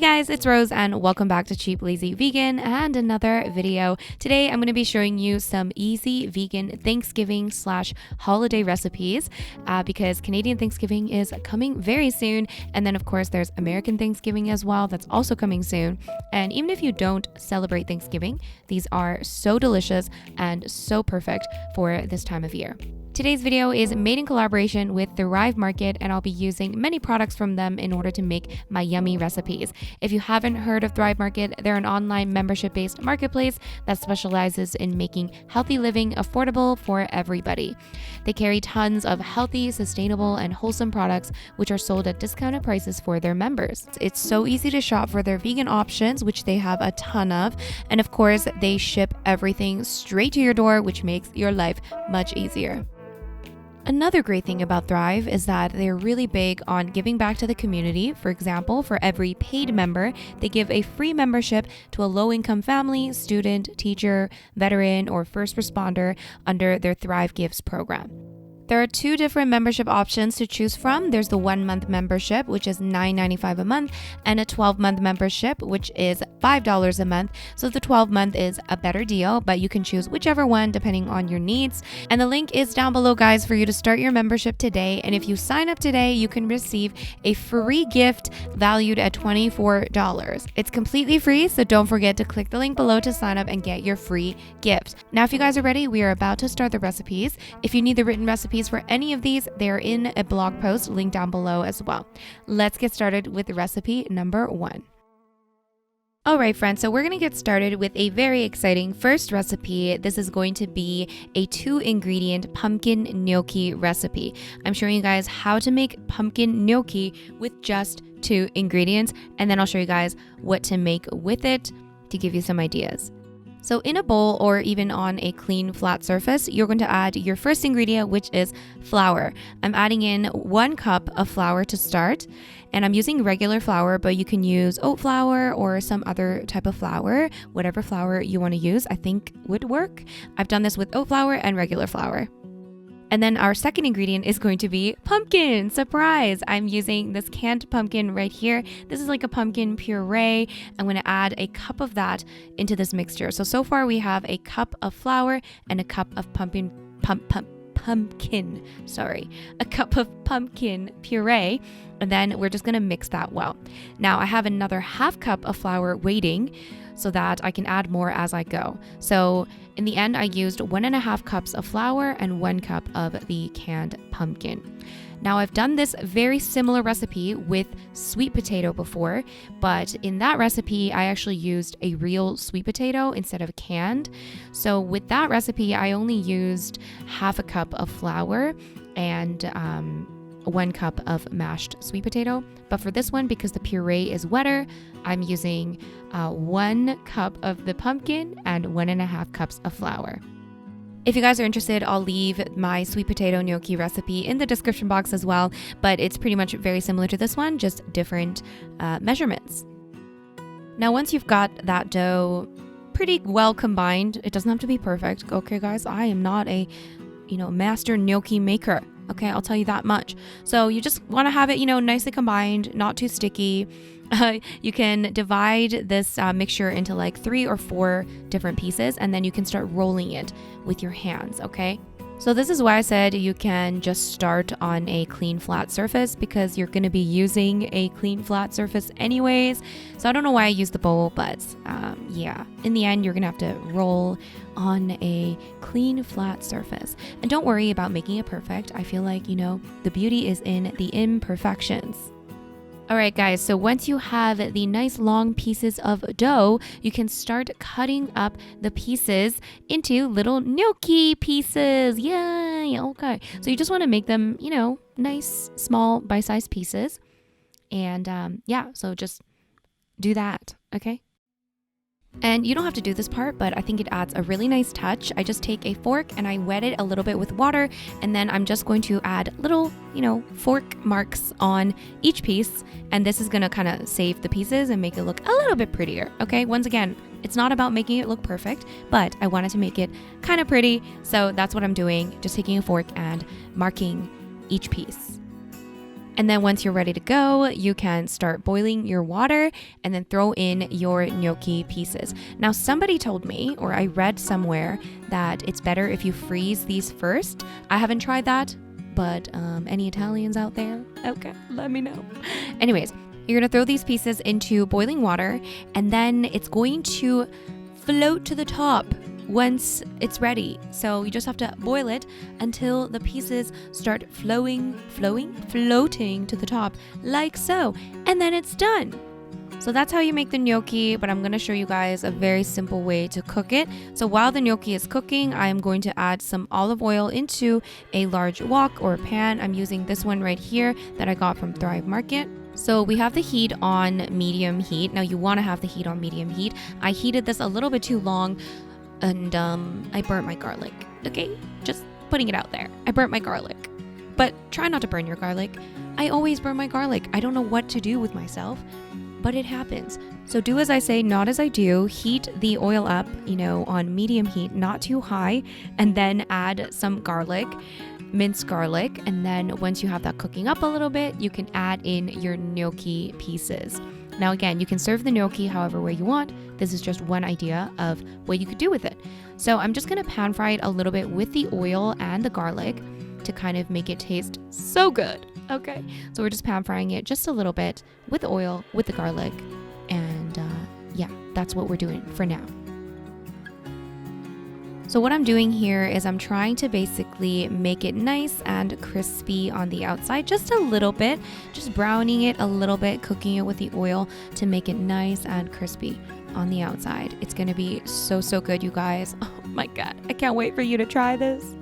guys, it's Rose and welcome back to Cheap Lazy Vegan and another video. Today I'm going to be showing you some easy vegan Thanksgiving / holiday recipes because Canadian Thanksgiving is coming very soon, and then of course there's American Thanksgiving as well that's also coming soon. And even if you don't celebrate Thanksgiving, these are so delicious and so perfect for this time of year. Today's video is made in collaboration with Thrive Market, and I'll be using many products from them in order to make my yummy recipes. If you haven't heard of Thrive Market, they're an online membership-based marketplace that specializes in making healthy living affordable for everybody. They carry tons of healthy, sustainable, and wholesome products which are sold at discounted prices for their members. It's so easy to shop for their vegan options, which they have a ton of, and of course, they ship everything straight to your door, which makes your life much easier. Another great thing about Thrive is that they're really big on giving back to the community. For example, for every paid member, they give a free membership to a low-income family, student, teacher, veteran, or first responder under their Thrive Gives program. There are two different membership options to choose from. There's the 1-month membership, which is $9.95 a month, and a 12-month membership, which is $5 a month. So the 12-month is a better deal, but you can choose whichever one depending on your needs. And the link is down below, guys, for you to start your membership today. And if you sign up today, you can receive a free gift valued at $24. It's completely free, so don't forget to click the link below to sign up and get your free gift. Now, if you guys are ready, we are about to start the recipes. If you need the written recipes for any of these, they're in a blog post linked down below as well. Let's get started with recipe number 1. All right, friends, so we're going to get started with a very exciting first recipe. This is going to be a 2-ingredient pumpkin gnocchi recipe. I'm showing you guys how to make pumpkin gnocchi with just 2 ingredients, and then I'll show you guys what to make with it to give you some ideas. So in a bowl or even on a clean flat surface, you're going to add your first ingredient, which is flour. I'm adding in 1 cup of flour to start, and I'm using regular flour, but you can use oat flour or some other type of flour. Whatever flour you want to use, I think would work. I've done this with oat flour and regular flour. And then our second ingredient is going to be pumpkin. Surprise! I'm using this canned pumpkin right here. This is like a pumpkin puree. I'm going to add a cup of that into this mixture. So far we have a cup of flour and a cup of a cup of pumpkin puree, and then we're just going to mix that well. Now I have another half cup of flour waiting so that I can add more as I go. So in the end, I used 1.5 cups of flour and 1 cup of the canned pumpkin. Now I've done this very similar recipe with sweet potato before, but in that recipe, I actually used a real sweet potato instead of canned. So with that recipe, I only used half a cup of flour and 1 cup of mashed sweet potato. But for this one, because the puree is wetter, I'm using 1 cup of the pumpkin and 1.5 cups of flour. If you guys are interested, I'll leave my sweet potato gnocchi recipe in the description box as well, but it's pretty much very similar to this one, just different measurements. Now, once you've got that dough pretty well combined, it doesn't have to be perfect. Okay, guys, I am not a master gnocchi maker. Okay, I'll tell you that much. So you just want to have it, nicely combined, not too sticky. You can divide this mixture into like 3 or 4 different pieces, and then you can start rolling it with your hands, okay? So this is why I said you can just start on a clean flat surface, because you're going to be using a clean flat surface anyways. So I don't know why I used the bowl, but yeah, in the end, you're going to have to roll on a clean flat surface. And don't worry about making it perfect. I feel like, the beauty is in the imperfections. All right, guys, so once you have the nice long pieces of dough, you can start cutting up the pieces into little gnocchi pieces. Yay! Okay, so you just want to make them, nice, small, bite-sized pieces. And yeah, so just do that, okay? And you don't have to do this part, but I think it adds a really nice touch. I just take a fork and I wet it a little bit with water, and then I'm just going to add little, fork marks on each piece. And this is going to kind of save the pieces and make it look a little bit prettier. Okay, once again, it's not about making it look perfect, but I wanted to make it kind of pretty. So that's what I'm doing, just taking a fork and marking each piece. And then once you're ready to go, you can start boiling your water and then throw in your gnocchi pieces. Now, somebody told me, or I read somewhere, that it's better if you freeze these first. I haven't tried that, but any Italians out there? Okay, let me know. Anyways, you're gonna throw these pieces into boiling water, and then it's going to float to the top once it's ready. So you just have to boil it until the pieces start floating to the top, like so, and then it's done. So that's how you make the gnocchi, but I'm going to show you guys a very simple way to cook it. So while the gnocchi is cooking, I am going to add some olive oil into a large wok or pan. I'm using this one right here that I got from Thrive Market. So we have the heat on medium heat. Now you want to have the heat on medium heat. I heated this a little bit too long, and I burnt my garlic. Okay, just putting it out there. I burnt my garlic, but try not to burn your garlic. I always burn my garlic. I don't know what to do with myself, but it happens. So do as I say, not as I do. Heat the oil up, on medium heat, not too high, and then add some garlic, minced garlic. And then once you have that cooking up a little bit, you can add in your gnocchi pieces. Now, again, you can serve the gnocchi however way you want. This is just one idea of what you could do with it. So I'm just gonna pan fry it a little bit with the oil and the garlic to kind of make it taste so good. Okay, so we're just pan frying it just a little bit with the oil, with the garlic, and yeah, that's what we're doing for now. So what I'm doing here is I'm trying to basically make it nice and crispy on the outside, just a little bit, just browning it a little bit, cooking it with the oil to make it nice and crispy on the outside. It's gonna be so good, you guys. Oh my God, I can't wait for you to try this.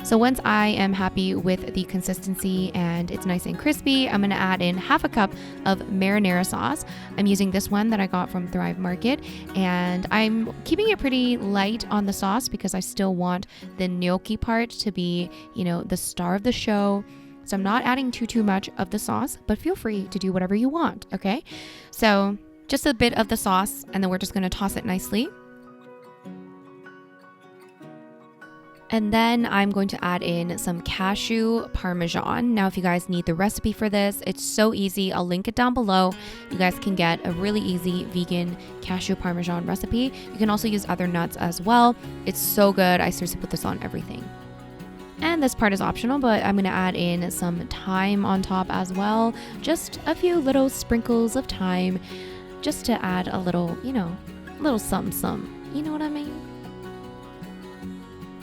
So once I am happy with the consistency and it's nice and crispy, I'm gonna add in half a cup of marinara sauce. I'm using this one that I got from Thrive Market, and I'm keeping it pretty light on the sauce because I still want the gnocchi part to be, the star of the show. So I'm not adding too much of the sauce, but feel free to do whatever you want, okay? So just a bit of the sauce, and then we're just gonna toss it nicely. And then I'm going to add in some cashew parmesan. Now, if you guys need the recipe for this, it's so easy. I'll link it down below. You guys can get a really easy vegan cashew parmesan recipe. You can also use other nuts as well. It's so good. I seriously put this on everything. And this part is optional, but I'm going to add in some thyme on top as well. Just a few little sprinkles of thyme, just to add a little, little something. You know what I mean?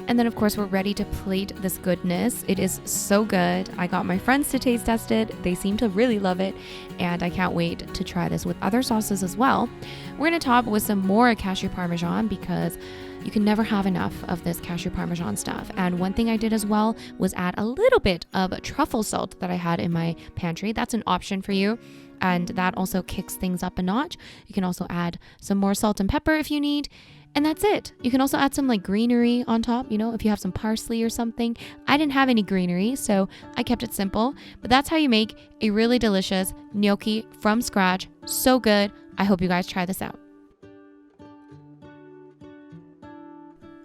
And then, of course, we're ready to plate this goodness. It is so good. I got my friends to taste test it. They seem to really love it, and I can't wait to try this with other sauces as well. We're going to top with some more cashew parmesan because you can never have enough of this cashew parmesan stuff. And one thing I did as well was add a little bit of truffle salt that I had in my pantry. That's an option for you, and that also kicks things up a notch. You can also add some more salt and pepper if you need. And that's it. You can also add some greenery on top, if you have some parsley or something. I didn't have any greenery, so I kept it simple. But that's how you make a really delicious gnocchi from scratch. So good. I hope you guys try this out.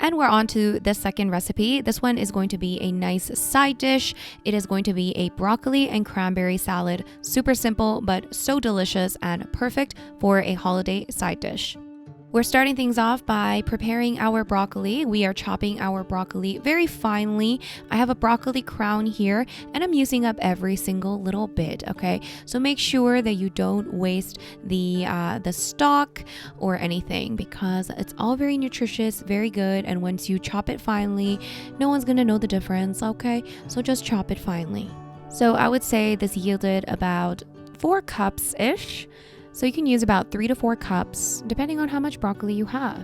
And we're on to the second recipe. This one is going to be a nice side dish. It is going to be a broccoli and cranberry salad. Super simple, but so delicious and perfect for a holiday side dish. We're starting things off by preparing our broccoli. We are chopping our broccoli very finely. I have a broccoli crown here, and I'm using up every single little bit, okay? So make sure that you don't waste the stalk or anything, because it's all very nutritious, very good, and once you chop it finely, no one's gonna know the difference, okay? So just chop it finely. So I would say this yielded about 4 cups-ish. So you can use about 3 to 4 cups, depending on how much broccoli you have.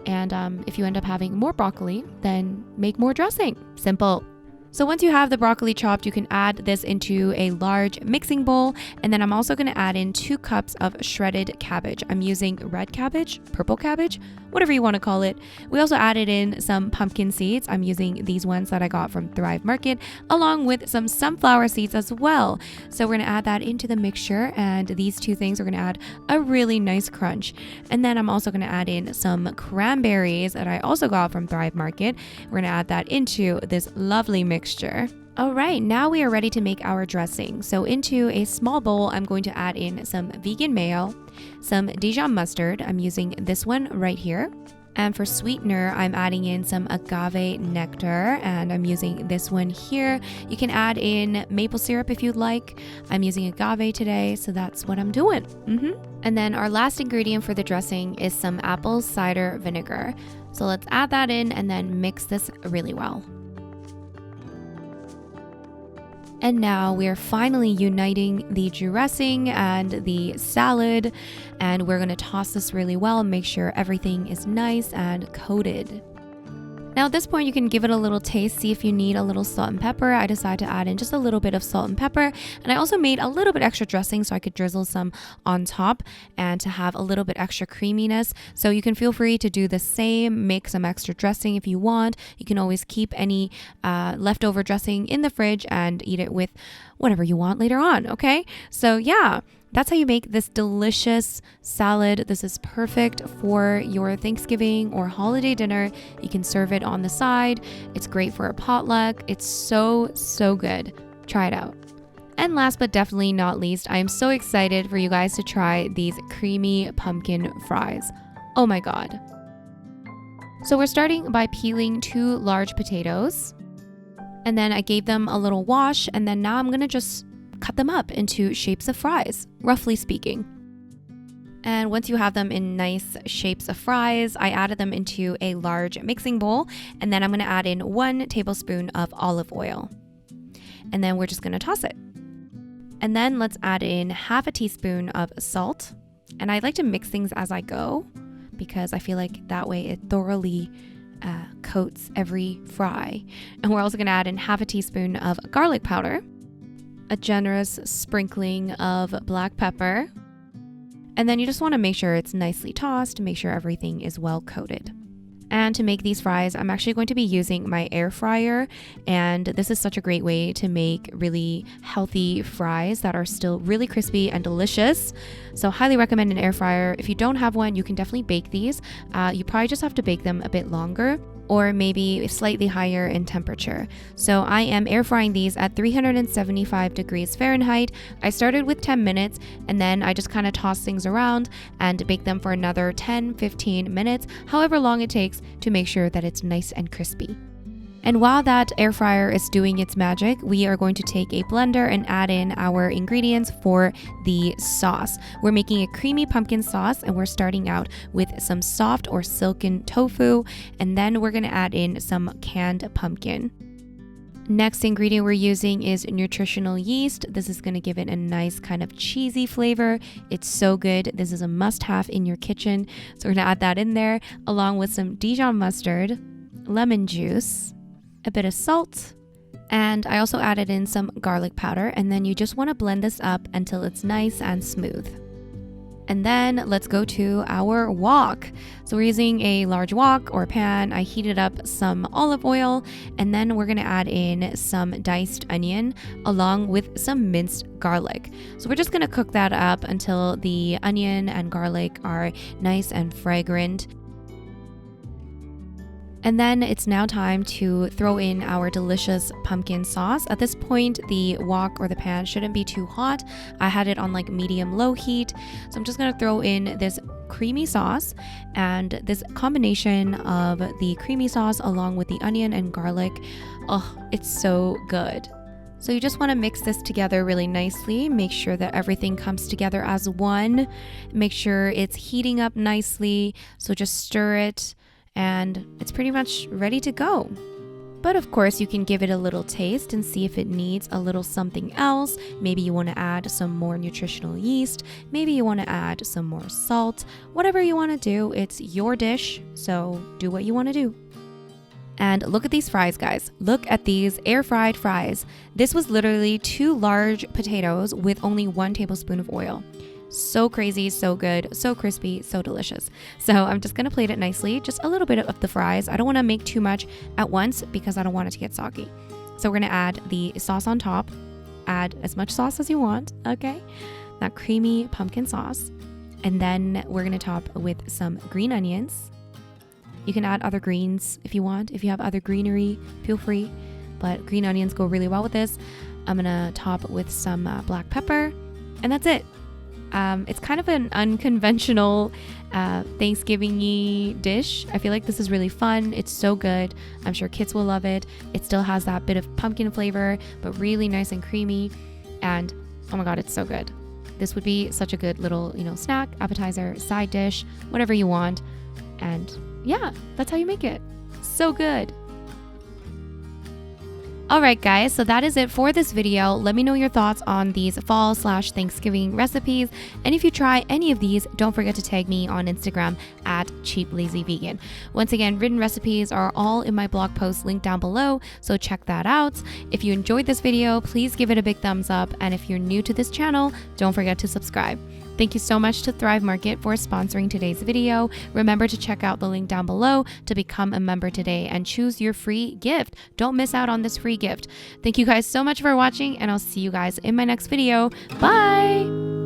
And if you end up having more broccoli, then make more dressing. Simple. So once you have the broccoli chopped, you can add this into a large mixing bowl. And then I'm also going to add in 2 cups of shredded cabbage. I'm using red cabbage, purple cabbage, whatever you want to call it. We also added in some pumpkin seeds. I'm using these ones that I got from Thrive Market, along with some sunflower seeds as well. So we're going to add that into the mixture, and these 2 things are going to add a really nice crunch. And then I'm also going to add in some cranberries that I also got from Thrive Market. We're going to add that into this lovely mixture. All right, now we are ready to make our dressing. So into a small bowl, I'm going to add in some vegan mayo, some Dijon mustard. I'm using this one right here. And for sweetener, I'm adding in some agave nectar, and I'm using this one here. You can add in maple syrup if you'd like. I'm using agave today, so that's what I'm doing. And then our last ingredient for the dressing is some apple cider vinegar. So let's add that in and then mix this really well. And now we're finally uniting the dressing and the salad, and we're gonna toss this really well, make sure everything is nice and coated. Now at this point, you can give it a little taste, see if you need a little salt and pepper. I decided to add in just a little bit of salt and pepper, and I also made a little bit extra dressing so I could drizzle some on top and to have a little bit extra creaminess. So you can feel free to do the same, make some extra dressing if you want. You can always keep any leftover dressing in the fridge and eat it with whatever you want later on, okay? So yeah. That's how you make this delicious salad. This is perfect for your Thanksgiving or holiday dinner. You can serve it on the side. It's great for a potluck. It's so, so good. Try it out. And last but definitely not least, I am so excited for you guys to try these creamy pumpkin fries. Oh my God. So we're starting by peeling 2 large potatoes. And then I gave them a little wash, and then now I'm gonna just cut them up into shapes of fries, roughly speaking. And once you have them in nice shapes of fries, I added them into a large mixing bowl, and then I'm going to add in 1 tablespoon of olive oil. And then we're just going to toss it. And then let's add in half a teaspoon of salt. And I like to mix things as I go because I feel like that way it thoroughly coats every fry. And we're also going to add in half a teaspoon of garlic powder, a generous sprinkling of black pepper, and then you just want to make sure it's nicely tossed, make sure everything is well coated. And to make these fries, I'm actually going to be using my air fryer, and this is such a great way to make really healthy fries that are still really crispy and delicious. So highly recommend an air fryer. If you don't have one, you can definitely bake these. You probably just have to bake them a bit longer, or maybe slightly higher in temperature. So I am air frying these at 375 degrees Fahrenheit. I started with 10 minutes, and then I just kind of toss things around and bake them for another 10-15 minutes, however long it takes to make sure that it's nice and crispy. And while that air fryer is doing its magic, we are going to take a blender and add in our ingredients for the sauce. We're making a creamy pumpkin sauce, and we're starting out with some soft or silken tofu, and then we're going to add in some canned pumpkin. Next ingredient we're using is nutritional yeast. This is going to give it a nice kind of cheesy flavor. It's so good. This is a must-have in your kitchen. So we're going to add that in there, along with some Dijon mustard, lemon juice, a bit of salt, and I also added in some garlic powder, and then you just want to blend this up until it's nice and smooth. And then let's go to our wok. So we're using a large wok or pan. I heated up some olive oil, and then we're gonna add in some diced onion along with some minced garlic. So we're just gonna cook that up until the onion and garlic are nice and fragrant. And then it's now time to throw in our delicious pumpkin sauce. At this point, the wok or the pan shouldn't be too hot. I had it on like medium-low heat. So I'm just gonna throw in this creamy sauce, and this combination of the creamy sauce along with the onion and garlic, oh, it's so good. So you just want to mix this together really nicely. Make sure that everything comes together as one. Make sure it's heating up nicely. So just stir it, and it's pretty much ready to go. But of course, you can give it a little taste and see if it needs a little something else. Maybe you want to add some more nutritional yeast. Maybe you want to add some more salt. Whatever you want to do, it's your dish, so do what you want to do. And look at these fries, guys. Look at these air-fried fries. This was literally 2 large potatoes with only 1 tablespoon of oil. So crazy, so good, so crispy, so delicious. So I'm just gonna plate it nicely, just a little bit of the fries. I don't wanna make too much at once because I don't want it to get soggy. So we're gonna add the sauce on top. Add as much sauce as you want, okay? That creamy pumpkin sauce. And then we're gonna top with some green onions. You can add other greens if you want. If you have other greenery, feel free. but green onions go really well with this. I'm gonna top with some black pepper, and that's it. It's kind of an unconventional Thanksgiving-y dish. I feel like this is really fun. It's so good. I'm sure kids will love it. It still has that bit of pumpkin flavor, but really nice and creamy. And oh my God, it's so good. This would be such a good little, snack, appetizer, side dish, whatever you want. And yeah, that's how you make it. So good. Alright guys, so that is it for this video. Let me know your thoughts on these fall/Thanksgiving recipes. And if you try any of these, don't forget to tag me on Instagram at CheapLazyVegan. Once again, written recipes are all in my blog post linked down below, so check that out. If you enjoyed this video, please give it a big thumbs up. And if you're new to this channel, don't forget to subscribe. Thank you so much to Thrive Market for sponsoring today's video. Remember to check out the link down below to become a member today and choose your free gift. Don't miss out on this free gift. Thank you guys so much for watching, and I'll see you guys in my next video. Bye!